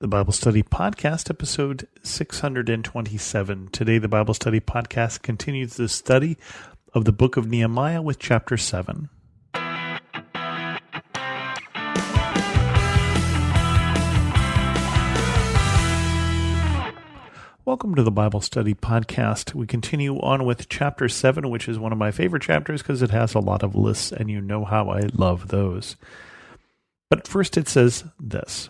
The Bible Study Podcast, episode 627. Today, the Bible Study Podcast continues the study of the book of Nehemiah with chapter 7. Welcome to the Bible Study Podcast. We continue on with chapter 7, which is one of my favorite chapters because it has a lot of lists, and you know how I love those. But first it says this.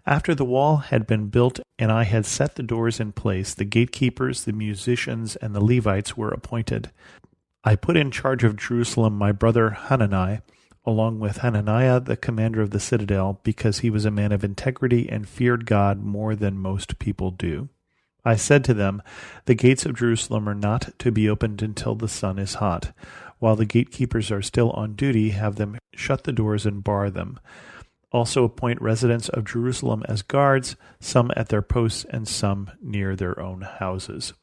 After the wall had been built and I had set the doors in place, the gatekeepers, the musicians, and the Levites were appointed. I put in charge of Jerusalem my brother Hanani, along with Hananiah, the commander of the citadel, because he was a man of integrity and feared God more than most people do. I said to them, the gates of Jerusalem are not to be opened until the sun is hot. While the gatekeepers are still on duty, have them shut the doors and bar them. Also appoint residents of Jerusalem as guards, some at their posts and some near their own houses.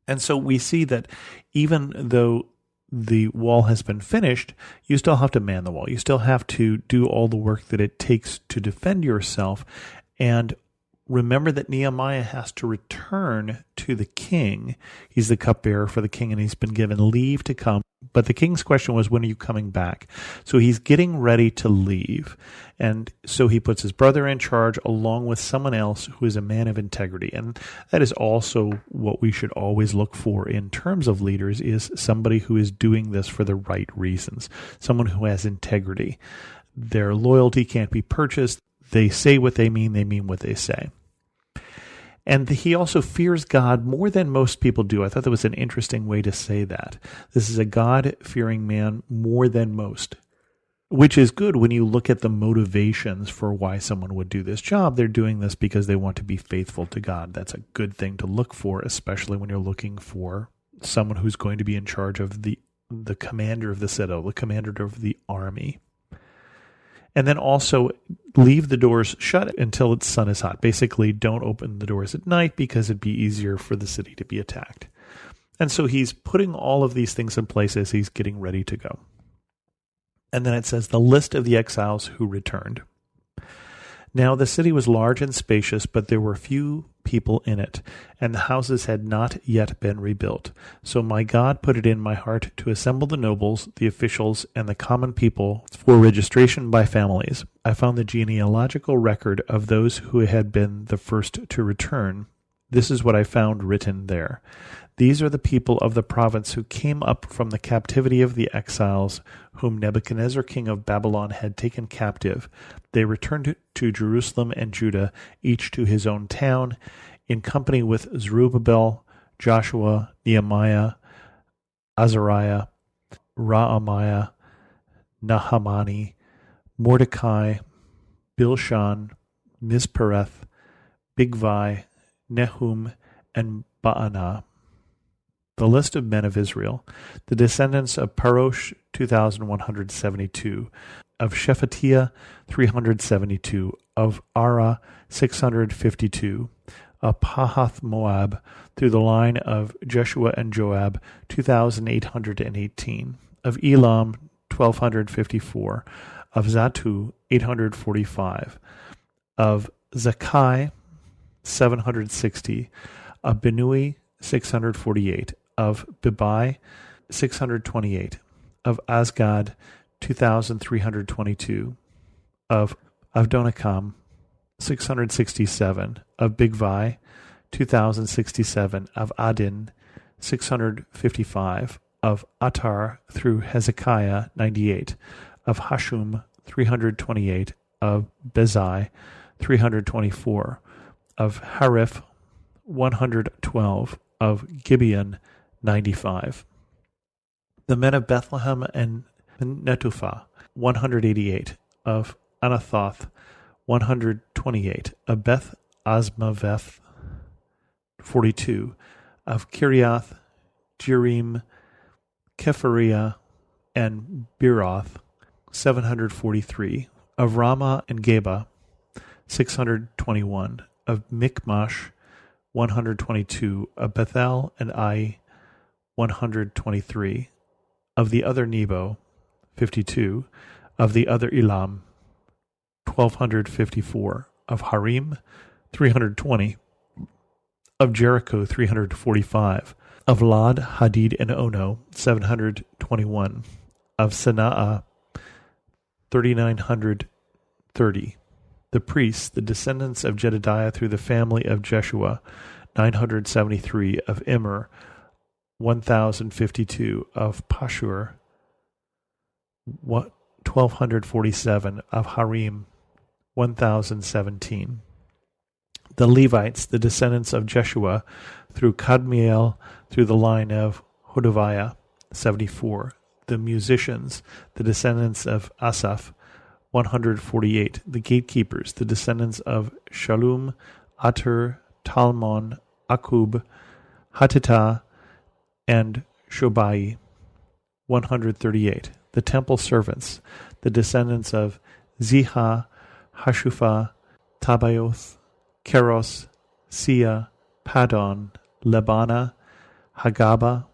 And so we see that even though the wall has been finished, you still have to man the wall. You still have to do all the work that it takes to defend yourself. And remember that Nehemiah has to return to the king. He's the cupbearer for the king, and he's been given leave to come. But the king's question was, when are you coming back? So he's getting ready to leave. And so he puts his brother in charge along with someone else who is a man of integrity. And that is also what we should always look for in terms of leaders, is somebody who is doing this for the right reasons, someone who has integrity. Their loyalty can't be purchased. They say what they mean what they say. And he also fears God more than most people do. I thought that was an interesting way to say that. This is a God-fearing man more than most, which is good when you look at the motivations for why someone would do this job. They're doing this because they want to be faithful to God. That's a good thing to look for, especially when you're looking for someone who's going to be in charge of the commander of the citadel, the commander of the army. And then also leave the doors shut until the sun is hot. Basically, don't open the doors at night because it'd be easier for the city to be attacked. And so he's putting all of these things in place as he's getting ready to go. And then it says the list of the exiles who returned. Now the city was large and spacious, but there were few people in it, and the houses had not yet been rebuilt. So my God put it in my heart to assemble the nobles, the officials, and the common people for registration by families. I found the genealogical record of those who had been the first to return. This is what I found written there. These are the people of the province who came up from the captivity of the exiles, whom Nebuchadnezzar king of Babylon had taken captive. They returned to Jerusalem and Judah, each to his own town, in company with Zerubbabel, Joshua, Nehemiah, Azariah, Raamiah, Nahamani, Mordecai, Bilshan, Mispereth, Bigvai, Nehum, and Baanah. The list of men of Israel, the descendants of Parosh, 2,172, of Shephatiah, 372, of Ara, 652, of Pahath Moab, through the line of Jeshua and Joab, 2,818, of Elam, 1,254, of Zatu, 845, of Zakai, 760, of Benui, 648, of Bebai, 628, of Asgad, 2,322, of Avdonikam, 667, of Bigvai, 2,067, of Adin, 655, of Attar through Hezekiah, 98, of Hashum, 328, of Bezai, 324, of Hariph, 112, of Gibeon, 95. The men of Bethlehem and Netupha, 188, of Anathoth, 128, of Beth Asmaveth, 42, of Kiriath, Jearim, Kephariah, and Beeroth, 743, of Ramah and Geba, 621, of Michmash, 122, of Bethel and Ai, 123, of the other Nebo, 52, of the other Elam, 1,254, of Harim, 320, of Jericho, 345, of Lod, Hadid, and Ono, 721, of Sana'a, 3,930. The priests, the descendants of Jedediah through the family of Jeshua, 973, of Immer, 1,052, of Pashur, 1,247, of Harim, 1,017. The Levites, the descendants of Jeshua, through Kadmiel, through the line of Hodaviah, 74. The musicians, the descendants of Asaph, 148. The gatekeepers, the descendants of Shallum, Ater, Talmon, Akub, Hatita, and Shobai, 138. The temple servants, the descendants of Ziha, Hashupha, Tabaoth, Keros, Sia, Padon, Lebana, Hagaba,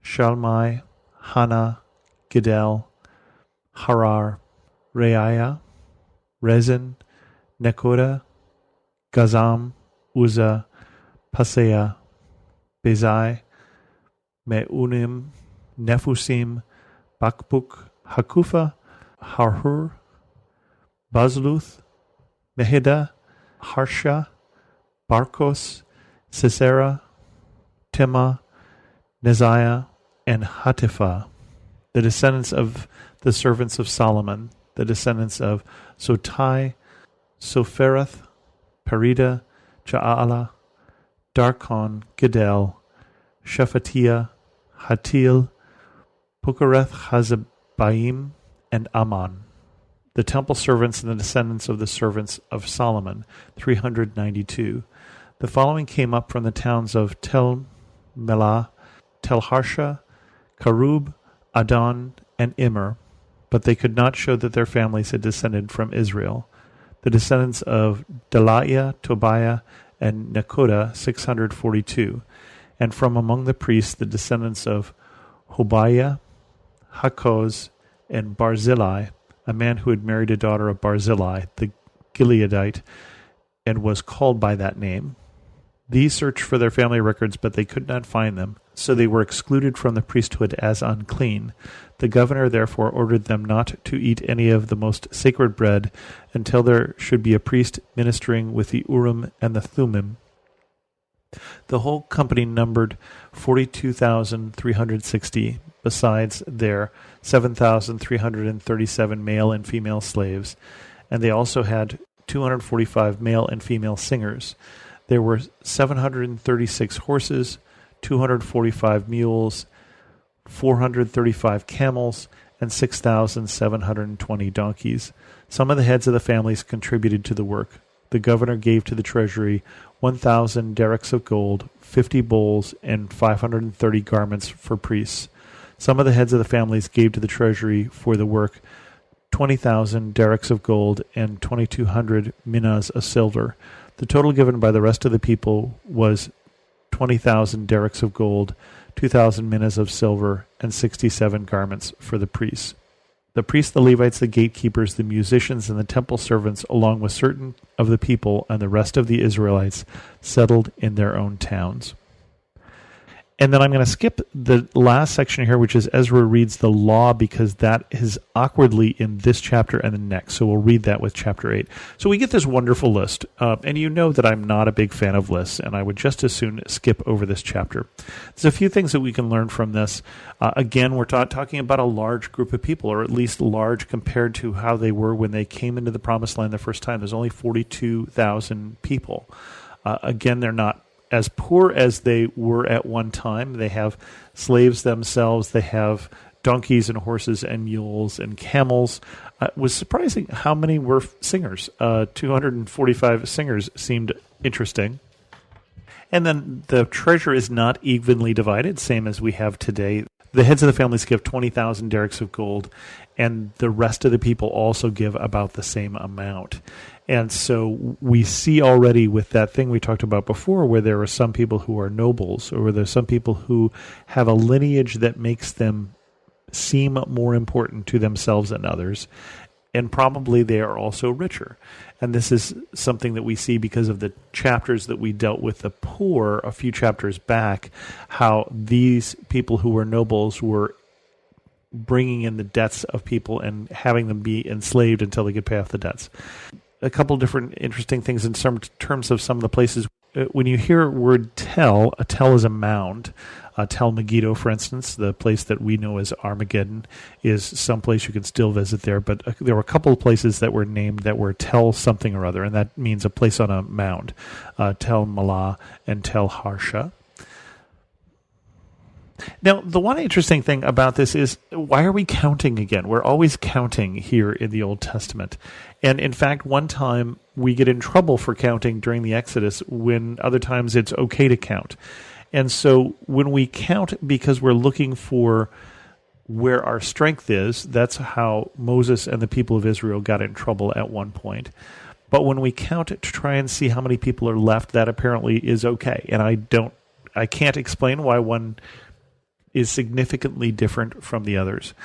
Shalmai, Hana, Gidel, Harar, Reaiah, Rezin, Nekoda, Gazam, Uzzah, Paseah, Bezai, Meunim, Nefusim, Bakbuk, Hakufa, Harhur, Bazluth, Mehida, Harsha, Barkos, Sisera, Tema, Neziah, and Hatifa, the descendants of the servants of Solomon, the descendants of Sotai, Sophereth, Perida, Ja'ala, Darkon, Gidel, Shephatiah, Hatil, Pukareth Hazabaim, and Ammon. The temple servants and the descendants of the servants of Solomon, 392. The following came up from the towns of Tel Melah, Tel Harsha, Karub, Adon, and Immer, but they could not show that their families had descended from Israel. The descendants of Delaiah, Tobiah, and Nekoda, 642. And from among the priests, the descendants of Hobiah, Hakoz, and Barzillai, a man who had married a daughter of Barzillai, the Gileadite, and was called by that name. These searched for their family records, but they could not find them, so they were excluded from the priesthood as unclean. The governor therefore ordered them not to eat any of the most sacred bread until there should be a priest ministering with the Urim and the Thummim. The whole company numbered 42,360, besides their 7,337 male and female slaves, and they also had 245 male and female singers. There were 736 horses, 245 mules, 435 camels, and 6,720 donkeys. Some of the heads of the families contributed to the work. The governor gave to the treasury 1,000 derricks of gold, 50 bowls, and 530 garments for priests. Some of the heads of the families gave to the treasury for the work 20,000 derricks of gold and 2,200 minas of silver. The total given by the rest of the people was 20,000 derricks of gold, 2,000 minas of silver, and 67 garments for the priests. The priests, the Levites, the gatekeepers, the musicians, and the temple servants, along with certain of the people and the rest of the Israelites, settled in their own towns. And then I'm going to skip the last section here, which is Ezra reads the law, because that is awkwardly in this chapter and the next. So we'll read that with chapter 8. So we get this wonderful list. And you know that I'm not a big fan of lists, and I would just as soon skip over this chapter. There's a few things that we can learn from this. Again, we're talking about a large group of people, or at least large compared to how they were when they came into the Promised Land the first time. There's only 42,000 people. Again, they're not as poor as they were at one time. They have slaves themselves. They have donkeys and horses and mules and camels. It was surprising how many were singers. 245 singers seemed interesting. And then the treasure is not evenly divided, same as we have today. The heads of the families give 20,000 derricks of gold, and the rest of the people also give about the same amount. And so we see already with that thing we talked about before, where there are some people who are nobles, or there's some people who have a lineage that makes them seem more important to themselves and others. And probably they are also richer. And this is something that we see because of the chapters that we dealt with the poor a few chapters back, how these people who were nobles were bringing in the debts of people and having them be enslaved until they could pay off the debts. A couple different interesting things in terms of some of the places. When you hear word tell, a tell is a mound. Tel Megiddo, for instance, the place that we know as Armageddon, is someplace you can still visit there. But there were a couple of places that were named that were Tel something or other, and that means a place on a mound. Tel Malah and Tel Harsha. Now, the one interesting thing about this is, why are we counting again? We're always counting here in the Old Testament. And in fact, one time we get in trouble for counting during the Exodus, when other times it's okay to count. And so when we count because we're looking for where our strength is, that's how Moses and the people of Israel got in trouble at one point. But when we count to try and see how many people are left, that apparently is okay. And I can't explain why one is significantly different from the others.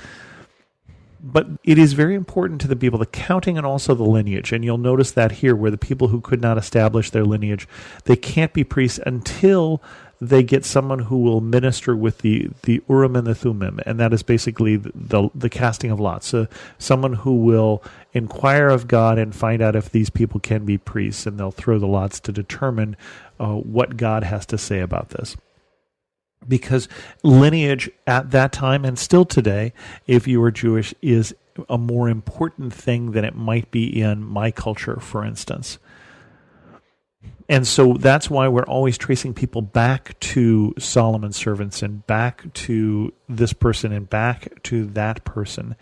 But it is very important to the people, the counting and also the lineage. And you'll notice that here, where the people who could not establish their lineage, they can't be priests until they get someone who will minister with the Urim and the Thummim, and that is basically the casting of lots. So someone who will inquire of God and find out if these people can be priests, and they'll throw the lots to determine what God has to say about this. Because lineage at that time, and still today, if you were Jewish, is a more important thing than it might be in my culture, for instance. And so that's why we're always tracing people back to Solomon's servants and back to this person and back to that person.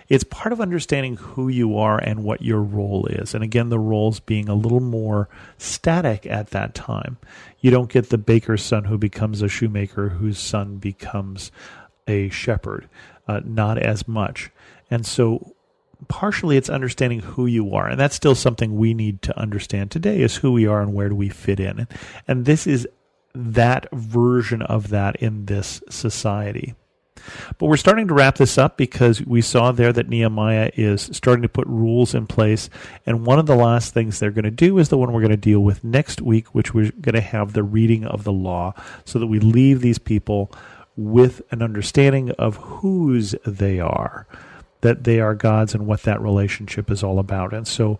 It's part of understanding who you are and what your role is. And again, the roles being a little more static at that time. You don't get the baker's son who becomes a shoemaker, whose son becomes a shepherd. Not as much. And so partially it's understanding who you are, and that's still something we need to understand today, is who we are and where do we fit in. And this is that version of that in this society. But we're starting to wrap this up, because we saw there that Nehemiah is starting to put rules in place, and one of the last things they're going to do is the one we're going to deal with next week, which we're going to have the reading of the law, so that we leave these people with an understanding of whose they are, that they are God's, and what that relationship is all about. And so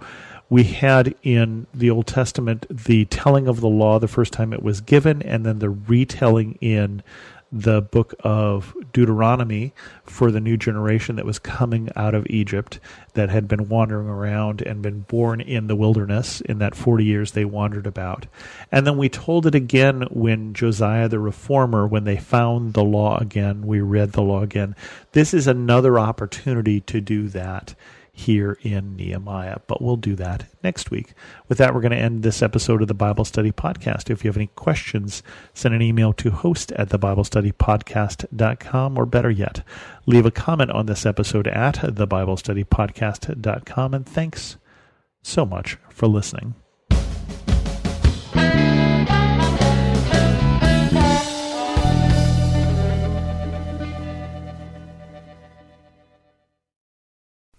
we had in the Old Testament the telling of the law the first time it was given, and then the retelling in the book of Deuteronomy for the new generation that was coming out of Egypt, that had been wandering around and been born in the wilderness in that 40 years they wandered about. And then we told it again when Josiah the Reformer, when they found the law again, we read the law again. This is another opportunity to do that here in Nehemiah, but we'll do that next week. With that, we're going to end this episode of the Bible Study Podcast. If you have any questions, send an email to host@thebiblestudypodcast.com, or better yet, leave a comment on this episode at thebiblestudypodcast.com, and thanks so much for listening.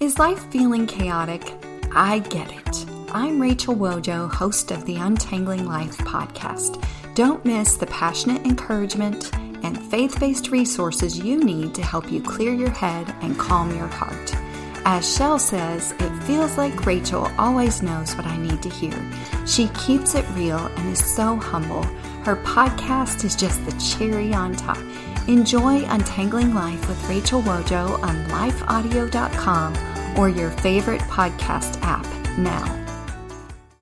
Is life feeling chaotic? I get it. I'm Rachel Wojo, host of the Untangling Life podcast. Don't miss the passionate encouragement and faith-based resources you need to help you clear your head and calm your heart. As Shell says, it feels like Rachel always knows what I need to hear. She keeps it real and is so humble. Her podcast is just the cherry on top. Enjoy Untangling Life with Rachel Wojo on lifeaudio.com or your favorite podcast app now.